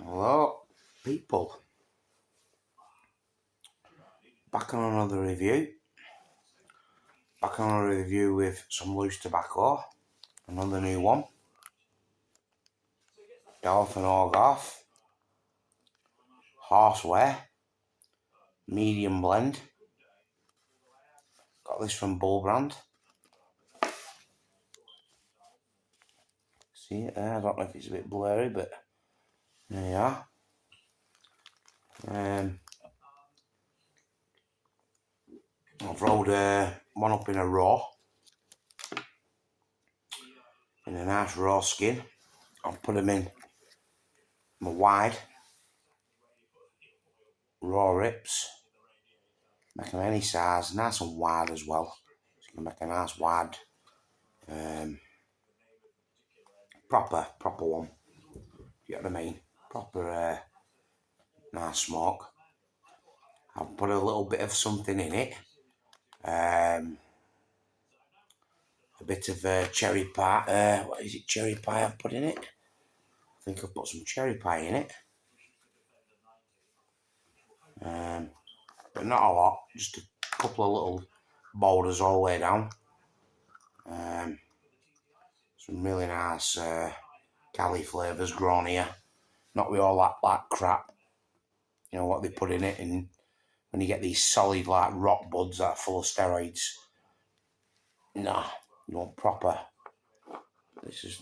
Hello, people. Back on another review. Back on a review with some loose tobacco. Another new one. Dolphin Orgoff. Halfzware. Medium blend. Got this from Bull Brand. See it there? I don't know if it's a bit blurry, but there you are. I've rolled one up in a raw. In a nice raw skin. I've put them in my wide. Raw rips. Make them any size, nice and wide as well. So you can make a nice wide, proper one. You get what I mean? Proper nice smoke. I've put a little bit of something in it. A bit of cherry pie. What is it? Cherry pie I've put in it. I think I've put some cherry pie in it. But not a lot. Just a couple of little boulders all the way down. Some really nice Cali flavours grown here. Not with all that crap. You know what they put in it, and when you get these solid like rock buds that are full of steroids. Nah, you want proper.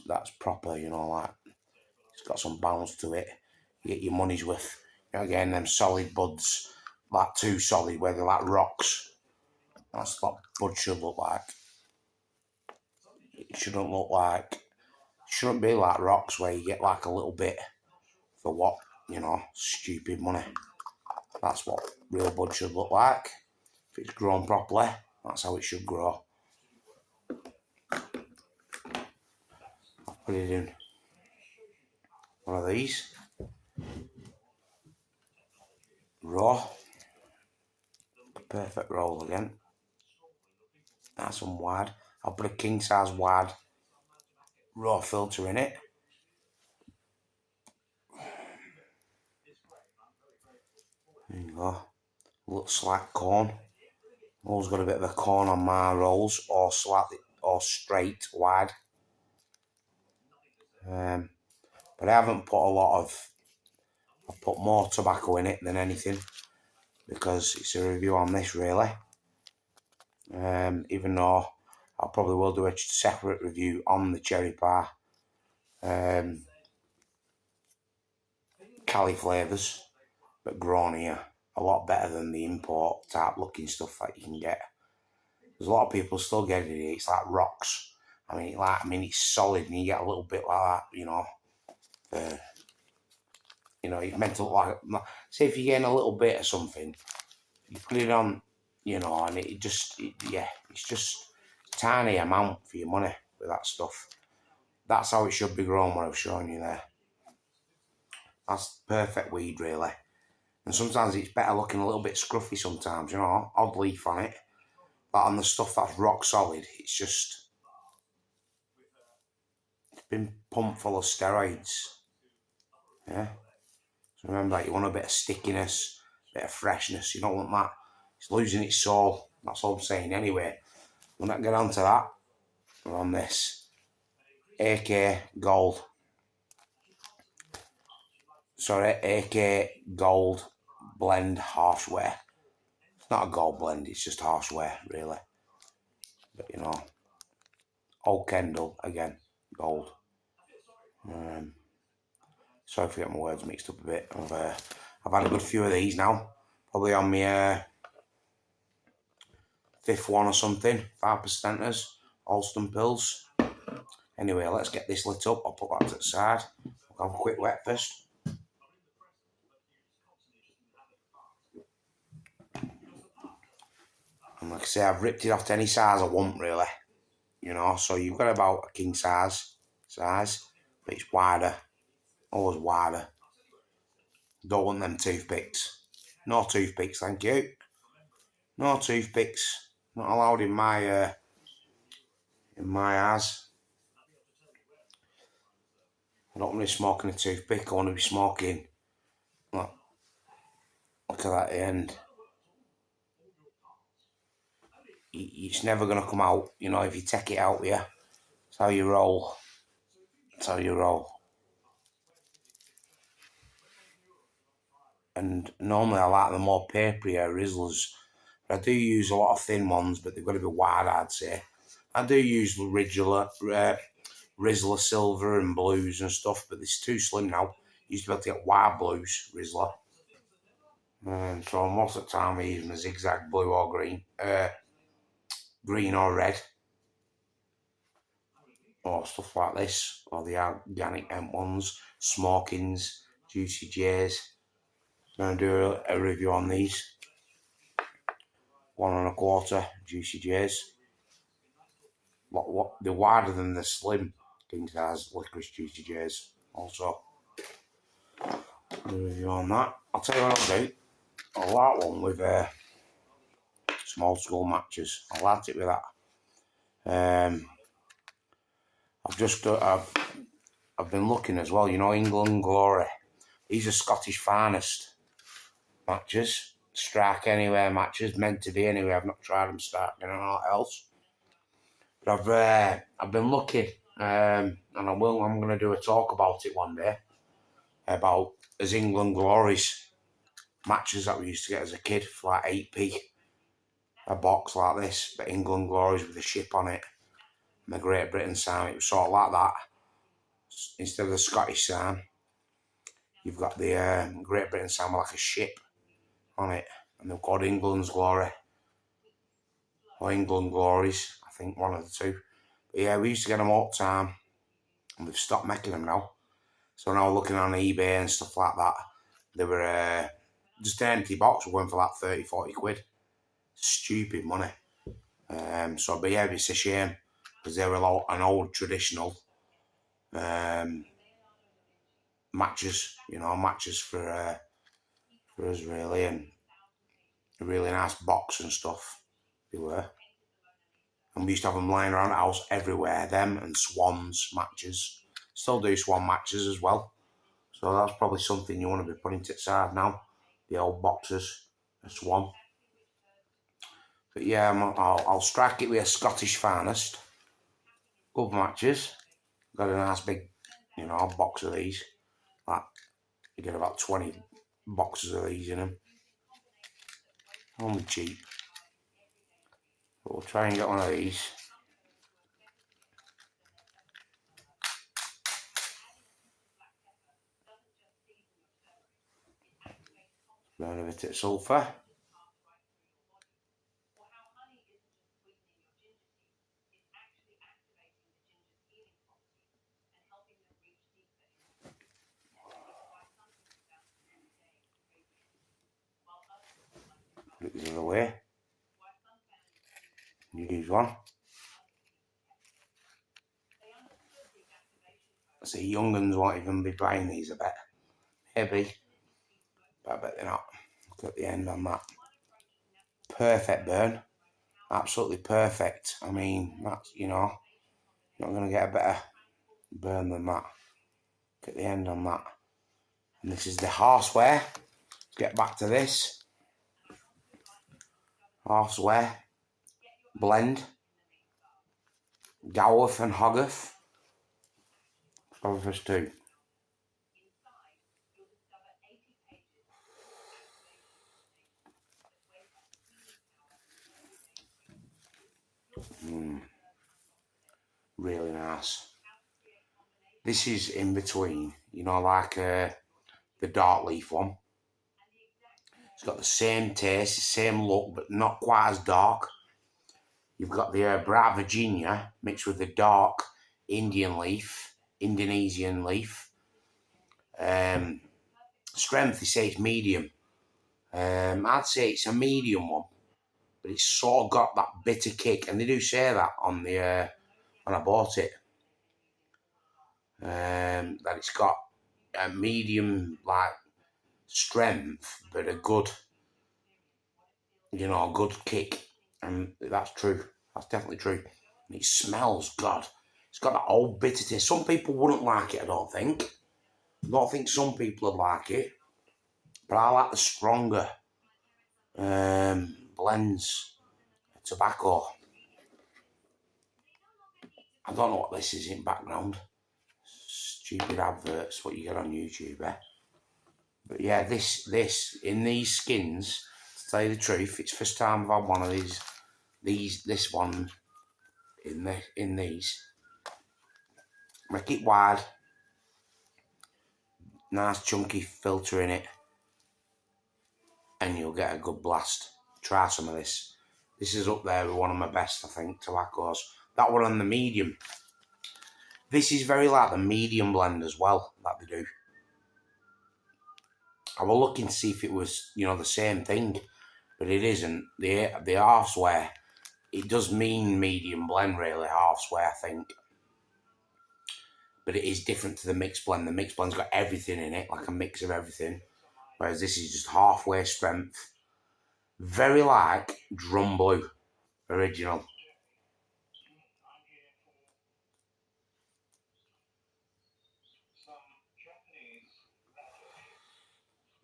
That's proper, you know, like it's got some bounce to it. You get your money's worth. You're not getting them solid buds, like too solid, where they're like rocks. That's what bud should look like. It shouldn't be like rocks where you get like a little bit for what, you know, stupid money. That's what real bud should look like. If it's grown properly, that's how it should grow. I'll put it in one of these. Raw. Perfect roll again. Nice and wide. I'll put a king size wide raw filter in it. There you go. A little slight cone. Always got a bit of a cone on my rolls, or slightly, or straight wide. But I haven't put a lot of. I've put more tobacco in it than anything, because it's a review on this really. Even though I probably will do a separate review on the cherry pie. Cali flavours, but grown here. A lot better than the import type looking stuff that you can get. There's a lot of people still get it. It's like rocks. It's solid, and you get a little bit like that, you know. It's meant to look like. Say if you're getting a little bit of something, you put it on, you know, and it's just a tiny amount for your money with that stuff. That's how it should be grown. What I've shown you there. That's perfect weed, really. And sometimes it's better looking a little bit scruffy sometimes, you know, odd leaf on it. But on the stuff that's rock solid, it's been pumped full of steroids. Yeah. So remember that you want a bit of stickiness, a bit of freshness. You don't want that. It's losing its soul. That's all I'm saying. Anyway, we'll not get onto that. We're on this AK Gold. Sorry, AK Gold Blend Halfzware. It's not a gold blend, it's just Halfzware, really. But you know, Auld Kendal again, gold. Sorry for getting my words mixed up a bit. I've had a good few of these now. Probably on my fifth one or something. 5%ers, Alston pills. Anyway, let's get this lit up. I'll put that to the side. I'll have a quick wet first. And like I say, I've ripped it off to any size I want, really. You know, so you've got about a king size, but it's wider. Always wider. Don't want them toothpicks. No toothpicks, thank you. No toothpicks. Not allowed in my eyes. I don't want to be smoking a toothpick. I want to be smoking. Look at that end. It's never going to come out, you know, if you take it out, yeah. That's how you roll. That's how you roll. And normally I like the more paperier Rizzlers. I do use a lot of thin ones, but they've got to be wide, I'd say. I do use Rizzler silver and blues and stuff, but it's too slim now. You used to be able to get wide blues, Rizzler. So most of the time I use them a zigzag blue or green. Green or red. Or stuff like this. Or the organic hemp ones. Smokings, Juicy J's. I'm going to do a review on these. 1 1/4 Juicy J's. They're wider than the slim king size licorice Juicy J's. Also, do a review on that. I'll tell you what I'll do. I'll light one with some old school matches. I'll light it with that. I've been looking as well. You know, England Glory. These are Scottish finest matches. Strike anywhere matches, meant to be anyway. I've not tried them striking or anything else. But I've been looking, and I'm going to do a talk about it one day, about as England Glories matches that we used to get as a kid for like 8p, a box like this, but England Glories with a ship on it, and the Great Britain sign. It was sort of like that. Instead of the Scottish sign, you've got the Great Britain sign with like a ship on it, and they're called England's Glory or England Glories, I think, one of the two. But yeah, we used to get them all the time, and we've stopped making them now. So now looking on eBay and stuff like that, they were just an empty box, we're going for like 30, 40 quid. Stupid money. But yeah, it's a shame, because they were an old traditional matches, you know, matches for us really, and a really nice box and stuff, they were. And we used to have them lying around the house everywhere, them and Swans matches. Still do Swan matches as well. So that's probably something you want to be putting to the side now, the old boxes, a Swan. But yeah, I'll strike it with a Scottish finest. Good matches. Got a nice big, you know, box of these. Like, you get about 20 boxes of these in them. Only cheap. But we'll try and get one of these. Burn a bit of sulphur. Put it the other way. Use one. See, young'uns won't even be buying these, I bet. Maybe. But I bet they're not. Look at the end on that. Perfect burn. Absolutely perfect. I mean, that's, you know, you're not going to get a better burn than that. Look at the end on that. And this is the Halfzware. Let's get back to this. Halfzware blend. Goworth and Hogarth. Over first two. Really nice. This is in between, you know, like the dark leaf one. It's got the same taste, the same look, but not quite as dark. You've got the bright Virginia mixed with the dark Indonesian leaf. Strength, they say it's medium. I'd say it's a medium one, but it's sort of got that bitter kick, and they do say that on the when I bought it, that it's got a medium like strength, but a good, you know, a good kick, and that's true. That's definitely true. And it smells, God, it It's got that old bitter taste. Some people wouldn't like it, I don't think. I don't think some people would like it. But I like the stronger blends of tobacco. I don't know what this is in background. Stupid adverts, what you get on YouTube, eh? But yeah, this in these skins, to tell you the truth, it's the first time I've had one of this one in these. Make it wide, nice chunky filter in it, and you'll get a good blast. Try some of this. This is up there with one of my best, I think, tobaccos. That one on the medium. This is very like the medium blend as well that they do. I was looking to see if it was, the same thing, but it isn't. The Halfzware, it does mean medium blend really, Halfzware, I think. But it is different to the mixed blend. The mixed blend's got everything in it, like a mix of everything. Whereas this is just halfway strength. Very like Drum Blue original.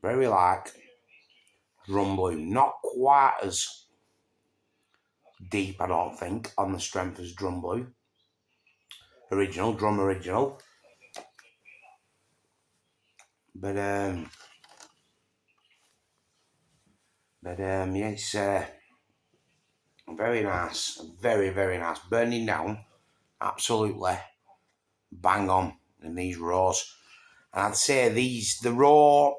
Very like Drum Blue. Not quite as deep, I don't think, on the strength as Drum Blue. Drum original. But yeah, it's very nice. Very, very nice. Burning down, absolutely bang on in these raws. And I'd say the raw,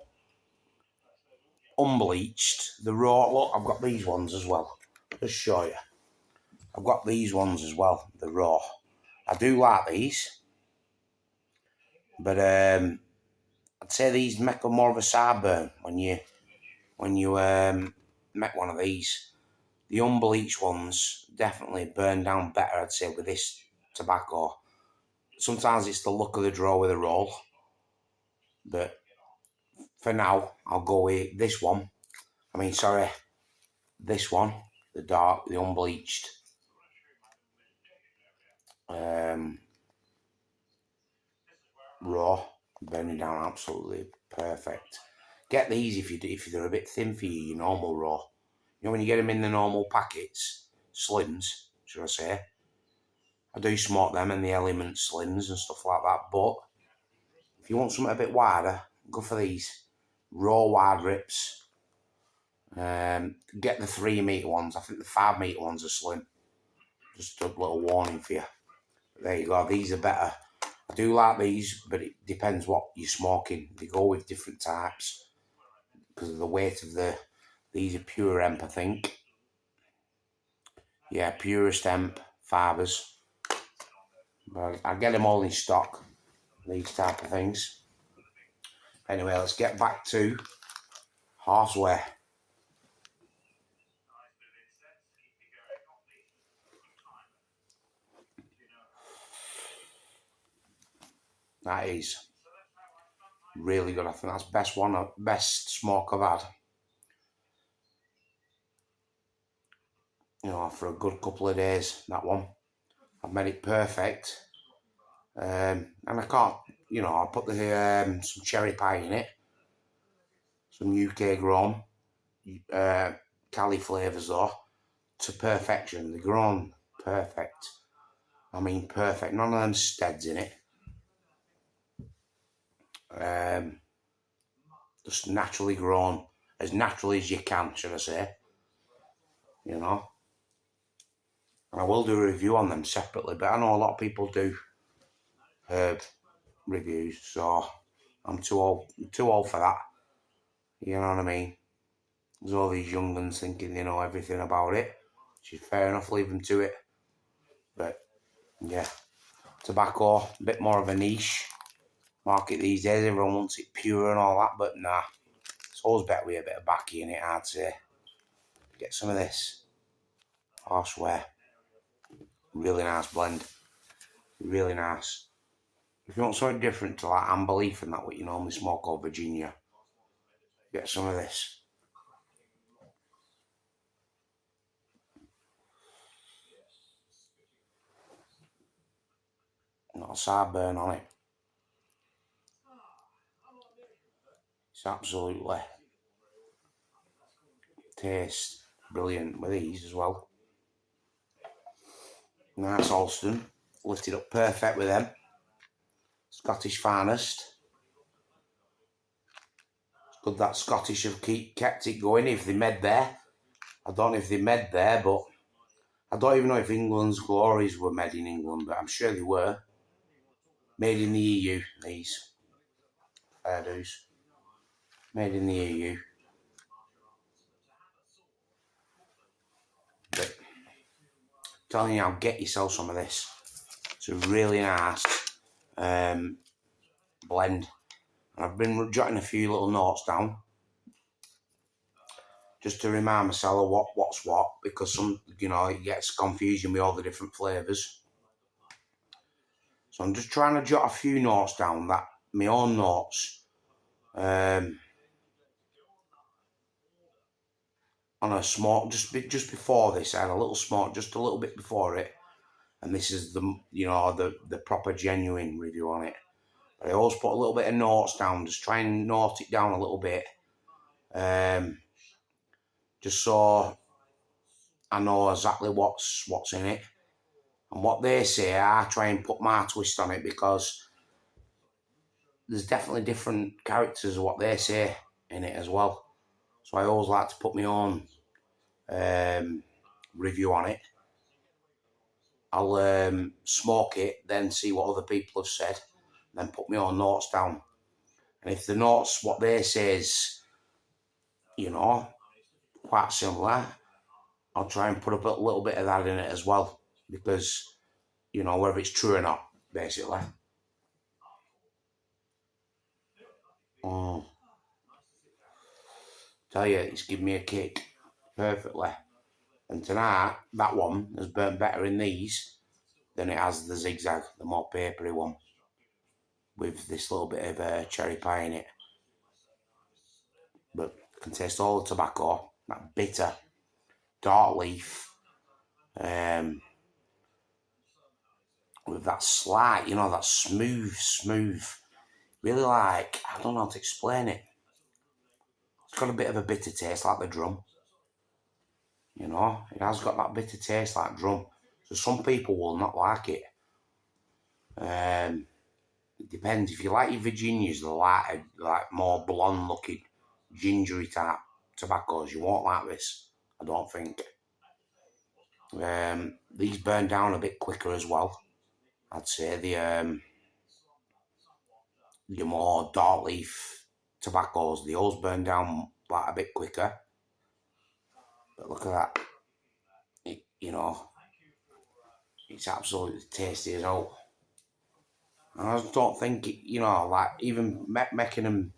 unbleached, look, I've got these ones as well. Just show you. I've got these ones as well, the raw. I do like these. But I'd say these make a more of a sideburn when you make one of these. The unbleached ones definitely burn down better, I'd say, with this tobacco. Sometimes it's the look of the draw with a roll. But for now, I'll go with this one. This one, the dark, the unbleached. Raw, burning down absolutely perfect. Get these if they're a bit thin for you, your normal raw. When you get them in the normal packets, slims, should I say. I do smoke them in the Element slims and stuff like that, but if you want something a bit wider, go for these raw wide rips. Get the 3 metre ones. I think the 5 metre ones are slim. Just a little warning for you. There you go. These are better. I do like these, but it depends what you're smoking. They go with different types because of the weight of these are pure hemp, I think. Yeah, purest hemp fibres. But I get them all in stock, these type of things. Anyway, let's get back to Halfzware. That is really good. I think that's best smoke I've had. For a good couple of days, that one. I've made it perfect. And I can't, I put the some cherry pie in it. Some UK grown Cali flavours though, to perfection. They're grown perfect. I mean perfect. None of them steads in it. Just naturally grown, as naturally as you can, should I say. And I will do a review on them separately, but I know a lot of people do herb reviews, so I'm too old for that. You know what I mean? There's all these young ones thinking they know everything about it, which is fair enough, leave them to it. But yeah, tobacco, a bit more of a niche market these days. Everyone wants it pure and all that, but nah, it's always better with a bit of backy in it, I'd say. Get some of this Halfzware. Really nice blend. Really nice. If you want something different to like amber leaf and that, what you normally smoke, or Virginia, get some of this. Not a sour burn on it. It's absolutely tastes brilliant with these as well. Nice Alston, lifted up perfect with them. Scottish finest. It's good that Scottish have kept it going if they made there. I don't know if they made there, but I don't even know if England's glories were made in England, but I'm sure they were. Made in the EU, these hairdos. Made in the EU. But I'm telling you now, get yourself some of this. It's a really nice blend. I've been jotting a few little notes down just to remind myself of what's what, because some, it gets confusing with all the different flavours. So I'm just trying to jot a few notes down, my own notes, on a smoke just before this. I had a little smoke just a little bit before it, and this is the proper genuine review on it. But I always put a little bit of notes down, just try and note it down a little bit, just so I know exactly what's in it. And what they say, I try and put my twist on it, because there's definitely different characters of what they say in it as well. So I always like to put my own review on it. I'll smoke it, then see what other people have said, then put my own notes down. And if the notes, what they say is, quite similar, I'll try and put up a little bit of that in it as well, because, whether it's true or not, basically. Tell you, it's given me a kick perfectly. And tonight, that one has burnt better in these than it has the zigzag, the more papery one, with this little bit of cherry pie in it. But I can taste all the tobacco, that bitter, dark leaf, with that slight, that smooth, really I don't know how to explain it. It's got a bit of a bitter taste like the drum. It has got that bitter taste like drum. So some people will not like it. It depends. If you like your Virginias, they're like more blonde looking, gingery type tobaccos, you won't like this, I don't think. These burn down a bit quicker as well. I'd say the more dark leaf tobaccos, they always burn down like a bit quicker. But look at that. It's absolutely tasty as hell. And I just don't think even making them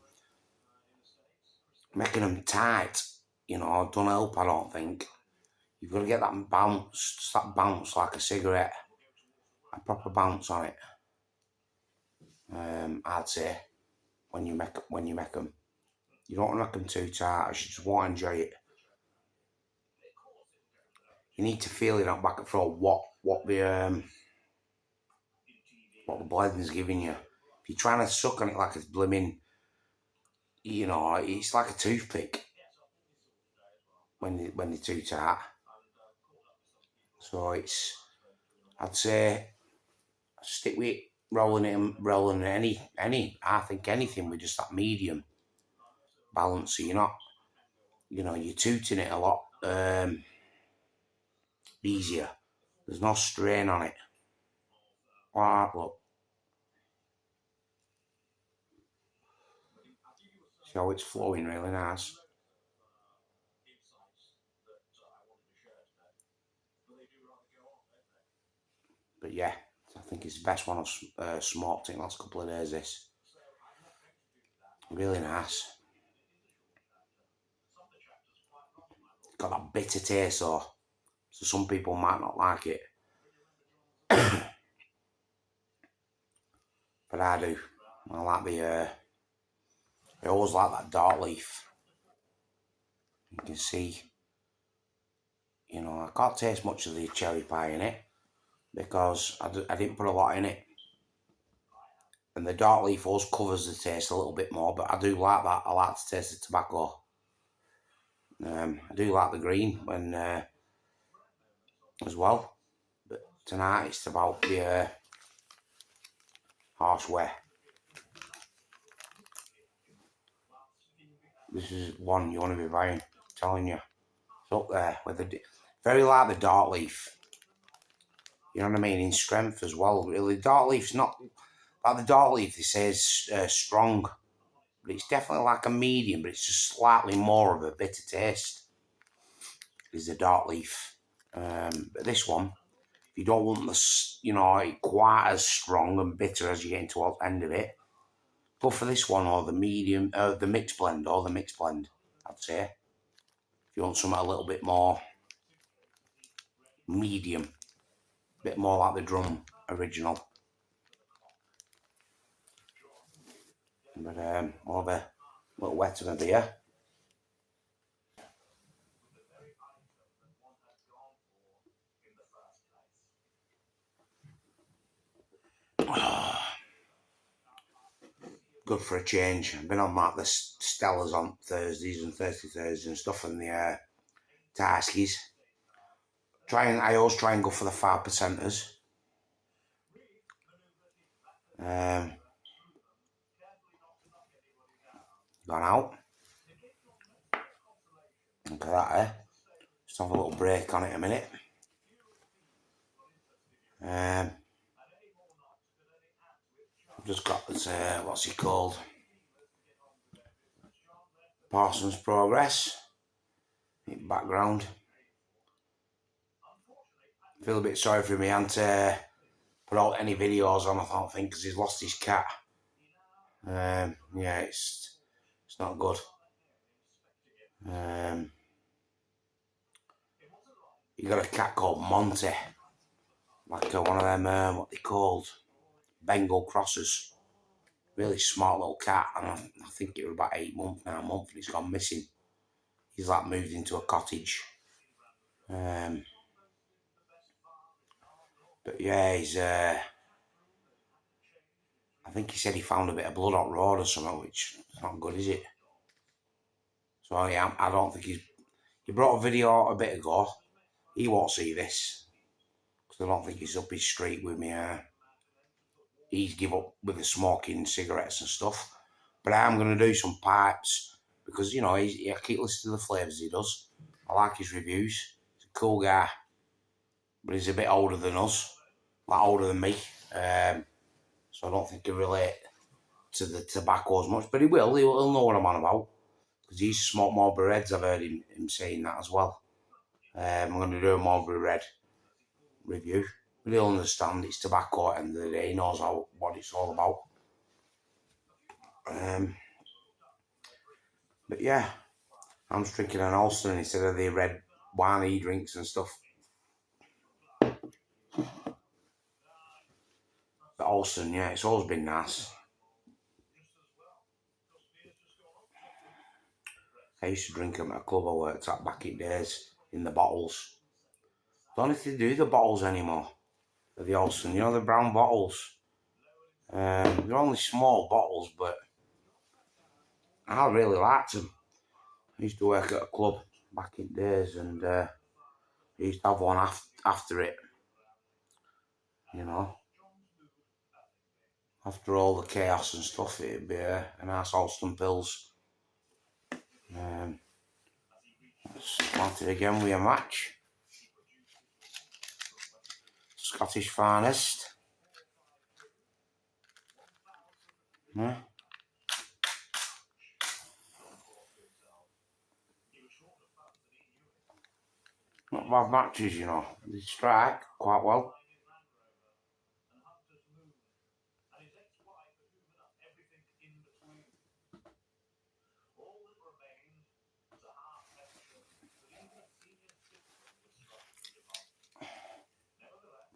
tight, don't help, I don't think. You've got to get that bounce, like a cigarette, a proper bounce on it. I'd say when you make them, you don't want to make them too tight. You just won't enjoy it. You need to feel it out back and forth what the blend's giving you. If you're trying to suck on it like it's blimming, it's like a toothpick when they're too tight. So I'd say stick with rolling any. I think anything with just that medium balance, so you're not, you're tooting it a lot easier. There's no strain on it. Like that, look. See how it's flowing really nice. But yeah, I think it's the best one I've smoked in the last couple of days, this. Really nice. It's got that bitter taste though, so some people might not like it. But I do. I like I always like that dark leaf. You can see, I can't taste much of the cherry pie in it, because I didn't put a lot in it. And the dark leaf always covers the taste a little bit more, but I do like that. I like to taste the tobacco. I do like the green when as well. But tonight it's about the Halfzware. This is one you want to be buying, I'm telling you. It's up there with the very like the dark leaf. You know what I mean? In strength as well. Really, dark leaf's not like the dark leaf. They say is strong, but it's definitely like a medium. But it's just slightly more of a bitter taste. Is the dark leaf. But this one, if you don't want the quite as strong and bitter as you get into the end of it, go for this one or the medium, the mixed blend I'd say. If you want something a little bit more medium, a bit more like the drum original. But I'll have a little wet of a beer. Good for a change. I've been on like the Stellas on Thursdays and Thursdays and stuff, and the Tarskies. I always try and go for the 5%ers. Gone out. Look at that, eh? Just have a little break on it a minute. I've just got this, what's it called? Parsons Progress. In background. I feel a bit sorry for me. I haven't put out any videos on, I don't think, because he's lost his cat. Yeah, it's not good. You got a cat called Monty, like one of them, what they called, Bengal crosses. Really smart little cat, and I think it was about 8 months now, and he's gone missing. He's like moved into a cottage. But yeah, he's I think he said he found a bit of blood on road or something, which is not good, is it? So yeah, I don't think he brought a video out a bit ago. He won't see this, because I don't think he's up his street with me. He's give up with the smoking cigarettes and stuff. But I am going to do some pipes, because, you know, I keep listening to the flavours he does. I like his reviews. He's a cool guy. But he's a bit older than us. Like older than me. So I don't think he'll relate to the tobacco as much. But he will. He'll know what I'm on about. Because he used to smoke Marlboro Reds. I've heard him saying that as well. I'm going to do a Marlboro Red review. But he'll understand it's tobacco at the end of the day. He knows what it's all about. But yeah, I'm just drinking an Alston instead of the red wine he drinks and stuff. The Alston, yeah, it's always been nice. I used to drink them at a club I worked at back in days in the bottles. Don't know if they do the bottles anymore. The Alston, you know, the brown bottles. They're only small bottles, but I really liked them. I used to work at a club back in days, and I used to have one after it. You know, after all the chaos and stuff, it'd be a nice Alston Pills. Started again with a match. Scottish Finest. Yeah. Not bad matches, you know. They strike quite well.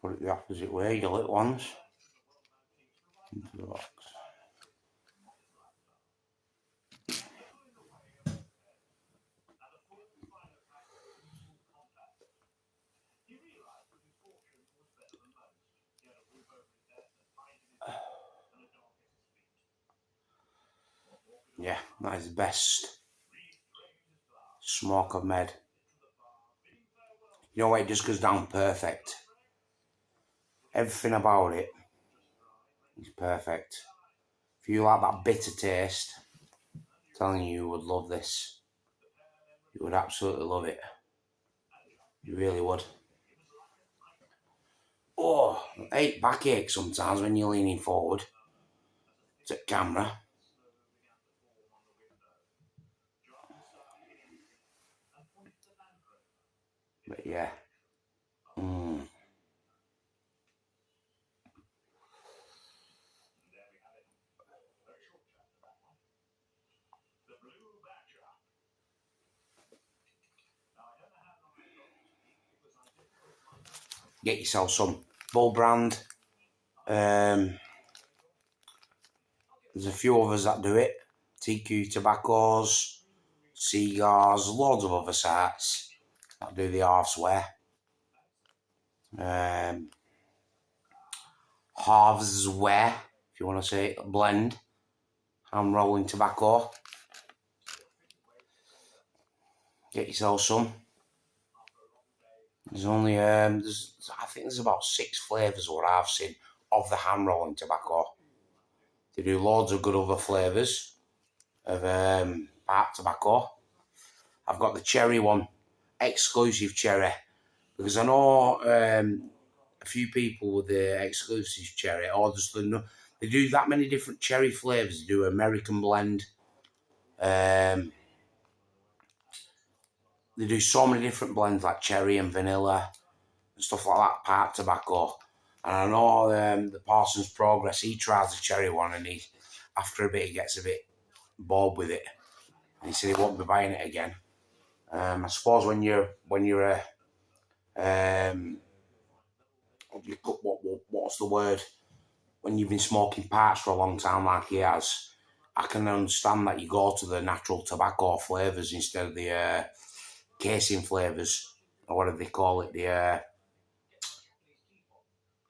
Put it the opposite way, your little ones. Into the box. Yeah, that is the best smoke I've made. You know what, it just goes down perfect. Everything about it is perfect. If you like that bitter taste, I'm telling you, you would love this. You would absolutely love it. You really would. Oh, I hate backache sometimes when you're leaning forward to the camera. But yeah. Get yourself some Bull brand. There's a few others that do it. TQ Tobaccos, Cigars, loads of other sites that do the Halfzware. Halfzware, if you want to say it, blend, hand rolling tobacco. Get yourself some. There's only I think there's about 6 flavours what I've seen of the hand rolling tobacco. They do loads of good other flavours of pipe tobacco. I've got the cherry one, exclusive cherry, because I know a few people with the exclusive cherry, or just they do that many different cherry flavours. They do American blend. They do so many different blends like cherry and vanilla and stuff like that, pipe tobacco. And I know the Parsons Progress, he tries the cherry one, and he, after a bit, he gets a bit bored with it. And he said he won't be buying it again. I suppose when you're what's the word? When you've been smoking pipes for a long time like he has, I can understand that you go to the natural tobacco flavours instead of the casing flavours, or whatever they call it, the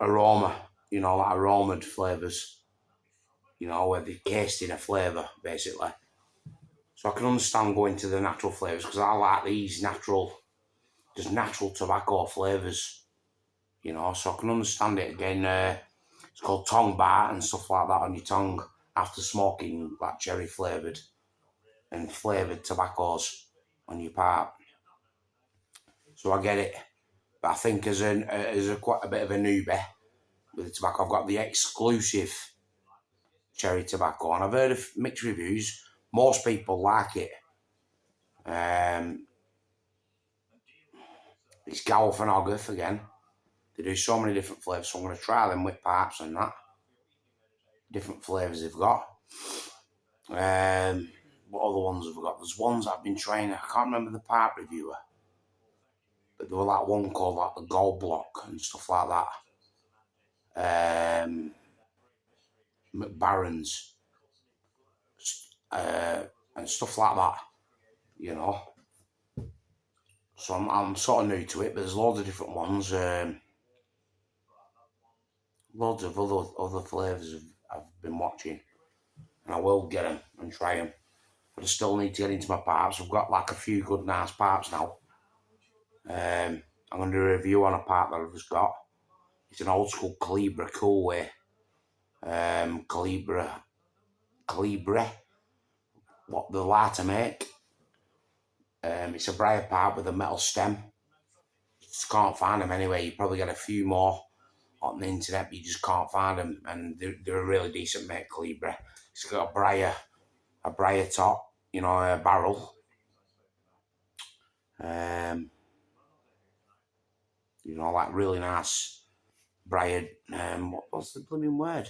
aroma, like aromaed flavours, where they're cased in a flavour, basically. So I can understand going to the natural flavours, because I like these just natural tobacco flavours, so I can understand it. Again, it's called tongue bite and stuff like that on your tongue after smoking like cherry flavoured and flavoured tobaccos on your pipe. So I get it. But I think as quite a bit of a newbie with the tobacco, I've got the exclusive cherry tobacco, and I've heard of mixed reviews. Most people like it. It's Galf and Ogath again. They do so many different flavours, so I'm going to try them with pipes and that. Different flavours they've got. What other ones have we got? There's ones I've been trying. I can't remember the pipe reviewer, but there were like one called like the Gold Block and stuff like that. McBaron's and stuff like that. So I'm sort of new to it, but there's loads of different ones. Loads of other flavours I've been watching, and I will get them and try them. But I still need to get into my pipes. I've got like a few good nice pipes now. I'm going to do a review on a pipe that I've just got. It's an old school Calibra Coolway. Calibra, what the lighter make. It's a briar pipe with a metal stem. You just can't find them anywhere. You probably get a few more on the internet, but you just can't find them, and they're a really decent make, Calibra. It's got a briar top, a barrel. Like really nice briar. What's the blooming word?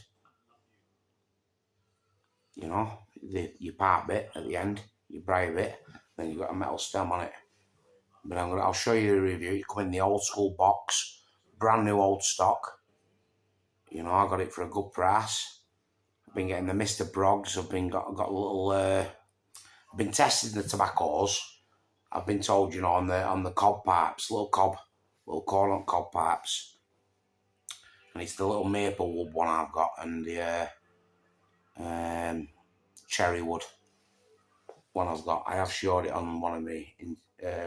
Your part bit at the end, your briar bit, then you've got a metal stem on it. But I'll show you the review. It come in the old school box, brand new old stock. I got it for a good price. I've been getting the Mr. Broggs. I've got a little. I've been testing the tobaccos. I've been told, on the cob pipes, little corn cob pipes, and it's the little maple wood one I've got, and the cherry wood. one I've got. I have showed it on one of my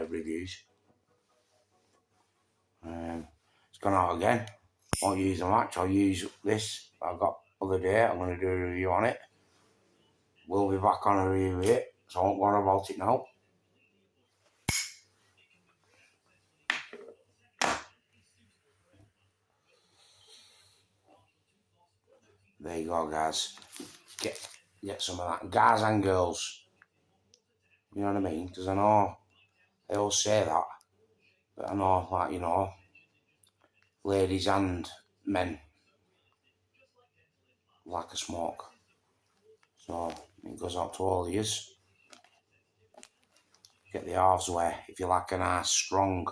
reviews. It's gone out again. Won't use a match. I'll use this I got other day. I'm going to do a review on it. We'll be back on a review of it, so I won't worry about it now. There you go, guys. Get some of that. Guys and girls. You know what I mean? Because I know they all say that. But I know, like, you know, ladies and men like a smoke. So it goes out to all of yous. Get the Halfzware if you like a nice strong.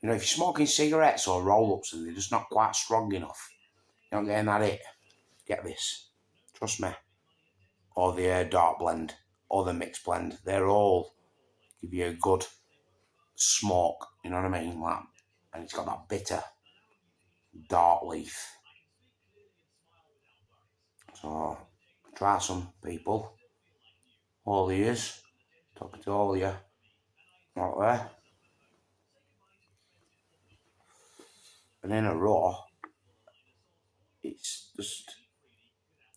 You know, if you're smoking cigarettes or roll-ups and they're just not quite strong enough, you're not getting that hit, get this. Trust me. Or the dark blend, or the mixed blend. They're all give you a good smoke, you know what I mean? Like, and it's got that bitter, dark leaf. So, try some, people. All of yous. Talking to all of you out there. And in a raw, it's just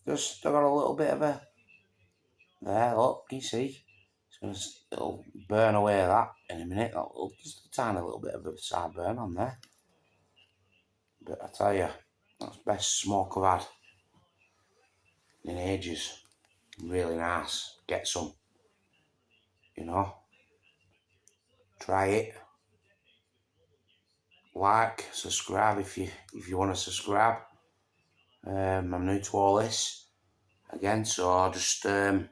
I got a little bit of a, there, look, you see. It'll burn away that in a minute. Just a tiny little bit of a side burn on there. But I tell you, that's the best smoke I've had in ages. Really nice. Get some. You know. Try it. Like, subscribe if you want to subscribe. I'm new to all this again, so I'll just if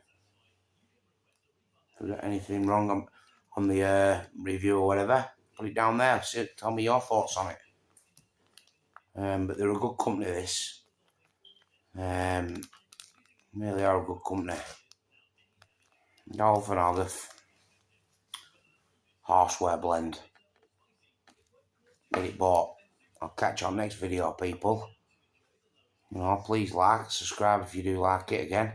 I've got anything wrong on the review or whatever, put it down there. Tell me your thoughts on it. But they're a good company, this. Really are a good company. Auld and Halfzware blend. Get it bought. I'll catch you on next video, people. You know, please like, subscribe if you do like it again.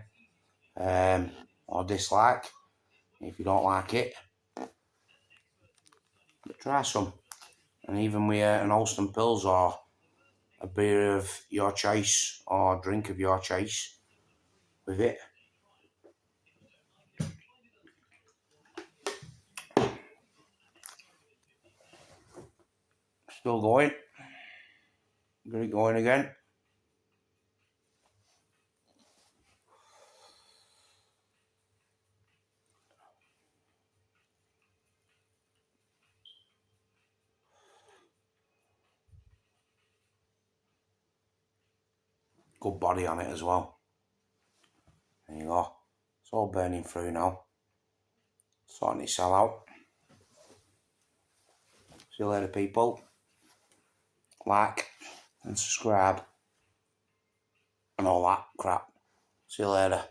Or dislike if you don't like it. But try some. And even with an Holston Pills or a beer of your choice or drink of your choice with it. Still going. Get it going again. Good body on it as well. There you go. It's all burning through now. Sorting itself out. See you later, people. Like and subscribe and all that crap. See you later.